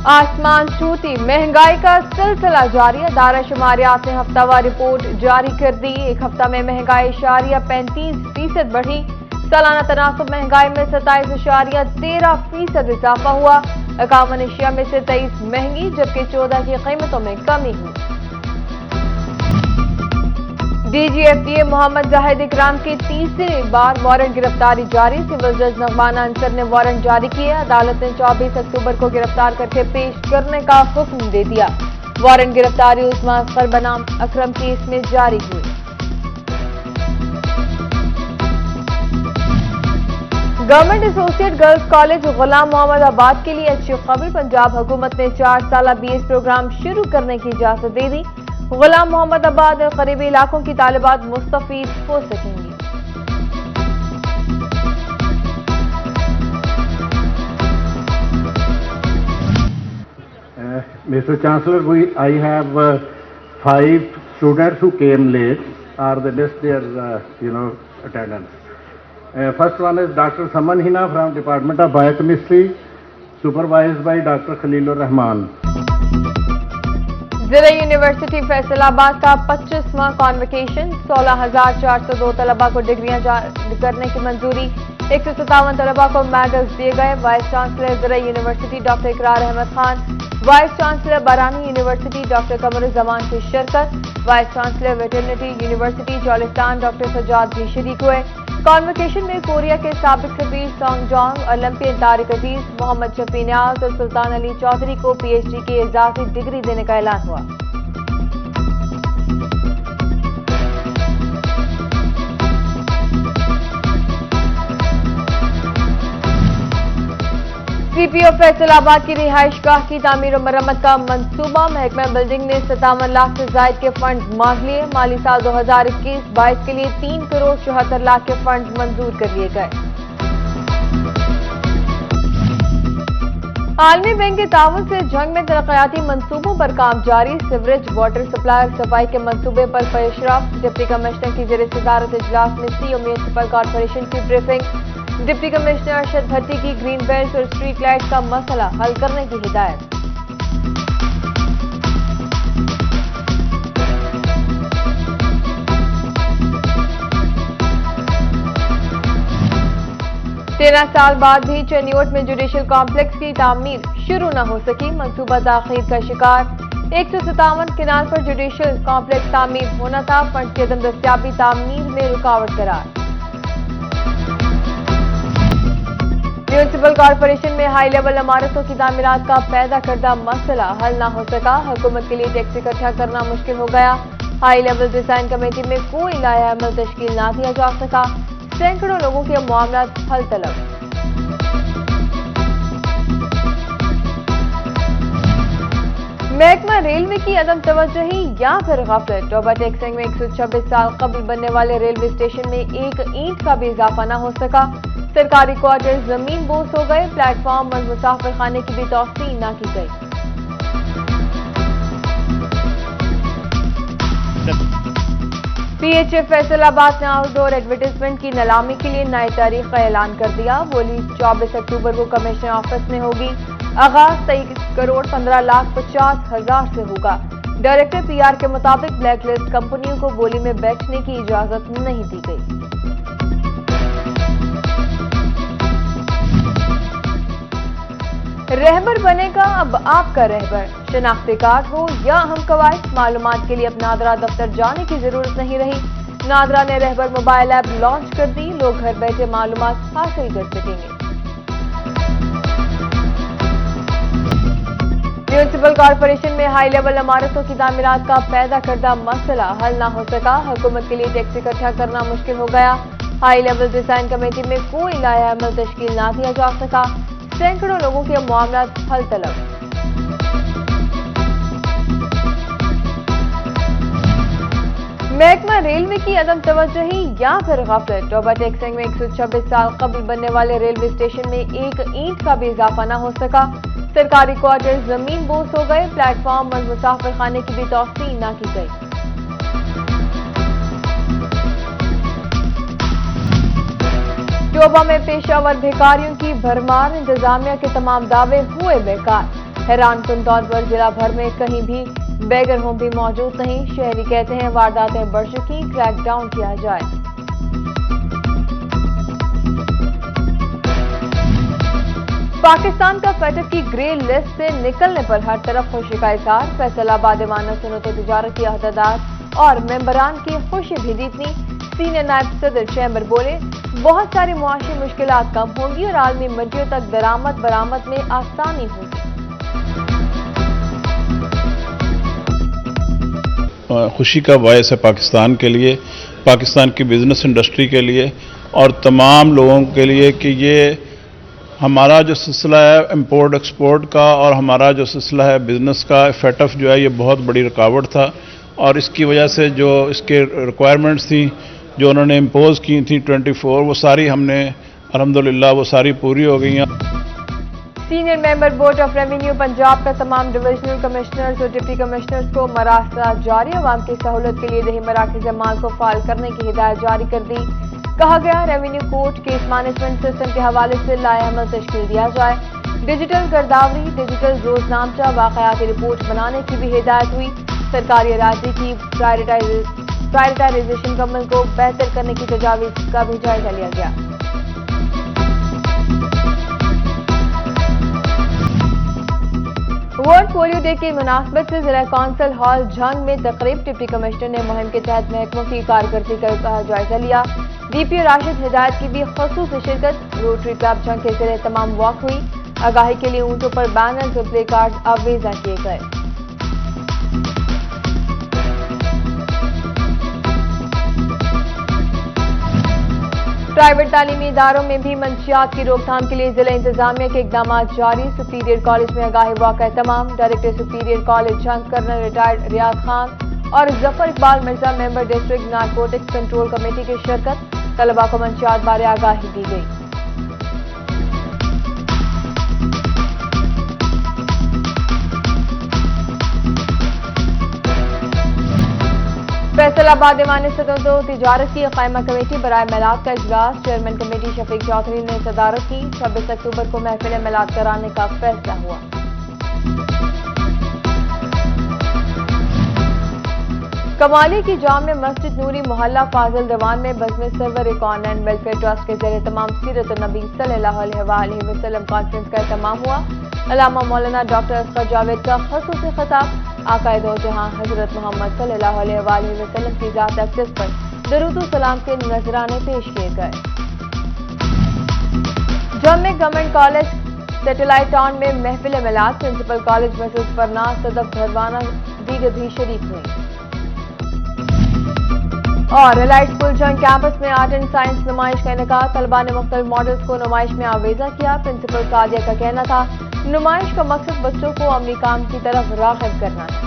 आसमान छूती महंगाई का सिलसिला जारी। अदारा शुमारियात ने हफ्तावार रिपोर्ट जारी कर दी। एक हफ्ता में महंगाई 35% बढ़ी। सालाना तनासब महंगाई में 27.13% इजाफा हुआ। 51 अशिया में से 23 महंगी जबकि 14 की कीमतों में कमी हुई। DGFTA मोहम्मद जाहिद इकराम की तीसरी बार वारंट गिरफ्तारी जारी। सिविल जज नगमाना अंसर ने वारंट जारी किए। अदालत ने 24 अक्टूबर को गिरफ्तार करके पेश करने का हुक्म दे दिया। वारंट गिरफ्तारी उस्मा असगर बनाम अकरम केस में जारी हुई। गवर्नमेंट एसोसिएट गर्ल्स कॉलेज गुलाम मोहम्मद आबाद के लिए अच्छी खबर। पंजाब हुकूमत ने 4 साला BS प्रोग्राम शुरू करने की इजाजत दे दी। गुलाम मोहम्मद आबाद और करीबी इलाकों की तालिबात मुस्तफीद हो सकेंगी। Mr. Chancellor, I have 5 students who came late or they missed their, attendance. First one is Dr. Saman Hina from Department of Biochemistry, supervised by Dr. Khalilur Rahman. ज़िला यूनिवर्सिटी फैसलाबाद का 25वां कॉन्वोकेशन। 16,402 तलबा को डिग्रियां जारी करने की मंजूरी। 157 तलबा को मेडल्स दिए गए। वाइस चांसलर ज़िला university doctor Ikrar Ahmed Khan, vice chancellor Barani university doctor Qamaruzzaman की शिरकत। Vice chancellor veterinary university Cholistan doctor Sajjad भी शरीक हुए। कॉन्वोकेशन में कोरिया के साबिक सफीर Song Jong, Olympian Tariq Aziz, Mohammad Shafi Niaz और सुल्तान अली चौधरी को PhD की इजाफी डिग्री देने का ऐलान हुआ। CPO फैसलाबाद की रिहाइशगाह की तामीर और मरम्मत का मंसूबा। महकमा बिल्डिंग ने 57 लाख से जायद के फंड मांग लिए। माली साल 2021-22 के लिए 3 करोड़ 74 लाख के फंड मंजूर कर लिए गए। आलमी बैंक के ताउन से जंग में तरक्याती मंसूबों पर काम जारी। सिवरेज, वाटर सप्लाई और सफाई के मंसूबे पर पेशरफ्त। डिप्टी कमिश्नर की ज़ेर सदारत इजलास में CEO म्युनिसिपल कॉर्पोरेशन की ब्रीफिंग। डिप्टी कमिश्नर अरशद भट्टी की ग्रीन बेल्ट और स्ट्रीट लाइट का मसला हल करने की हिदायत। तेरह साल बाद भी चनियोट में जुडिशल कॉम्प्लेक्स की तामीर शुरू न हो सकी। मंसूबा ताखीर का शिकार। 157 किनार पर जुडिशल कॉम्प्लेक्स तामीर होना था। फंड की अदम दस्तियाबी तामीर में रुकावट करार। म्युनिसिपल कॉर्पोरेशन में हाई लेवल इमारतों की तामीरात का पैदा करदा मसला हल न हो सका। हुकूमत के लिए टैक्स इकट्ठा करना मुश्किल हो गया। हाई लेवल डिजाइन कमेटी में कोई लाया अमल तश्कील न दिया जा सका। सैकड़ों लोगों के मामलात हल तलब। महकमा रेलवे की अदम तवज्जोही या फिर गफलत। टोबा टेक्सिंग में 126 साल कबल बनने वाले रेलवे स्टेशन में एक ईंट का भी इजाफा न हो सका। सरकारी क्वार्टर जमीन बोस हो गए। प्लेटफॉर्म और मुसाफिर खाने की भी तौसीह न की गई। PHF फैसलाबाद ने आउटडोर एडवर्टाइजमेंट की नीलामी के लिए नई तारीख का ऐलान कर दिया। बोली 24 अक्टूबर को कमिश्नर ऑफिस में होगी। आगाज 23 करोड़ 15 लाख 50 हजार से होगा। डायरेक्टर PR के मुताबिक ब्लैक लिस्ट कंपनियों को बोली में बैठने की इजाजत नहीं दी गई। रहबर बनेगा अब आपका रहबर। शनाख्ती कार्ड हो या अहम कवायद, मालूमात के लिए अब नादरा दफ्तर जाने की जरूरत नहीं रही। नादरा ने रहबर मोबाइल ऐप लॉन्च कर दी। लोग घर बैठे मालूमात हासिल कर सकेंगे। म्युनिसिपल कॉर्पोरेशन में हाई लेवल इमारतों की तामीरात का पैदा करदा मसला हल न हो सका। हुकूमत के लिए टैक्स इकट्ठा करना मुश्किल हो गया। हाई लेवल डिजाइन कमेटी में कोई लाया अमल तश्कील न दिया जा सका। सैकड़ों लोगों के मामलात हल तलब। महकमा रेलवे की अदम तवज्जोही या फिर गफलत। टोबा टेक्सिंग में 126 साल कबल बनने वाले रेलवे स्टेशन में एक ईंट का भी इजाफा न हो सका। सरकारी क्वार्टर जमीन बोस हो गए। प्लेटफॉर्म और मुसाफिर खाने की भी तौसीह न की गई। टोबा में पेशावर भिखारियों की भरमार। इंतजामिया के तमाम दावे हुए बेकार। حیران کن طور پر ضلع بھر میں کہیں بھی بیگر ہوم بھی موجود نہیں. شہری کہتے ہیں وارداتیں بڑھ چکی, کریک ڈاؤن کیا جائے. پاکستان کا فیٹف کی گرے لسٹ سے نکلنے پر ہر طرف خوشی کا اظہار. فیصل آباد ایوان صنعت و تجارت کے عہدیدار اور ممبران کی خوشی بھی جتنی. سینئر نائب صدر چیمبر بولے بہت ساری معاشی مشکلات کم ہوں گی اور عالمی منڈیوں تک درآمد برآمد میں آسانی ہوگی. خوشی کا باعث ہے پاکستان کے لیے, پاکستان کی بزنس انڈسٹری کے لیے اور تمام لوگوں کے لیے کہ یہ ہمارا جو سلسلہ ہے امپورٹ ایکسپورٹ کا اور ہمارا جو سلسلہ ہے بزنس کا, فیٹف جو ہے یہ بہت بڑی رکاوٹ تھا اور اس کی وجہ سے جو اس کے ریکوائرمنٹس تھیں جو انہوں نے امپوز کی تھیں 24 وہ ساری ہم نے الحمدللہ وہ ساری پوری ہو گئی ہیں. Senior member board of revenue Punjab کا تمام ڈویژنل کمشنرز اور ڈپٹی کمشنرز کو مراسلات جاری. عوام کی سہولت کے لیے دیہی مراکز مال کو فعال کرنے کی ہدایت جاری کر دی. کہا گیا revenue court case management system کے حوالے سے لائحہ عمل تشکیل دیا جائے. ڈیجیٹل گرداوری, ڈیجیٹل روزنامچہ, واقعاتی رپورٹ بنانے کی بھی ہدایت ہوئی. سرکاری اراضی کی پرائرٹائزیشن کا عمل کو بہتر کرنے کی تجاویز کا بھی جائزہ لیا گیا. ورلڈ پولیو ڈے کی مناسبت سے ضلع کونسل ہال جھنگ میں تقریب. ڈپٹی کمشنر نے مہم کے تحت محکموں کی کارکردگی کا جائزہ لیا. ڈی پی او راشد ہدایت کی بھی خصوصی شرکت. روٹری کلب جھنگ کے ذریعے تمام واک ہوئی. آگاہی کے لیے اونٹوں پر بینرز اور پلے کارڈ آویزاں کیے گئے. پرائیویٹ تعلیمی اداروں میں بھی منشیات کی روک تھام کے لیے ضلع انتظامیہ کے اقدامات جاری. سپیریئر کالج میں آگاہی واقع تمام. Director Superior College Jhang colonel retired Riaz Khan اور Zafar Iqbal Mirza member district narcotics control committee کی شرکت. طلباء کو منشیات بارے آگاہی دی گئی. فیصل آباد ایوان صنعت و تجارت کی قائمہ کمیٹی برائے میلاد کا اجلاس. چیئرمین کمیٹی شفیق چودھری نے صدارت کی. 26 اکتوبر کو محفل میلاد کرانے کا فیصلہ ہوا. کمالی کی جامع مسجد نوری محلہ فاضل دیوان میں بزم سرور اکان اینڈ ویلفیئر ٹرسٹ کے زیر تمام سیرت النبی صلی اللہ علیہ وآلہ وسلم کانفرنس کا اہتمام ہوا. علامہ مولانا ڈاکٹر اصغر جاوید کا خصوصی خطاب. آقائے دو جہاں حضرت محمد صلی اللہ علیہ وآلہ وسلم کی ذات اقدس پر درود و سلام کے نذرانے پیش کیے گئے. جامع گورنمنٹ کالج سیٹلائٹ ٹاؤن میں محفل میلاد. پرنسپل کالج مسز فرناز صدف بھروانہ دیگر بھی شریک ہوئی. اور الائٹ اسکول جنگ کیمپس میں آرٹ اینڈ سائنس نمائش کا انعقاد. طلباء نے مختلف ماڈلز کو نمائش میں آویزاں کیا. پرنسپل سعدیہ کا کہنا تھا نمائش کا مقصد بچوں کو عملی کام کی طرف راغب کرنا ہے.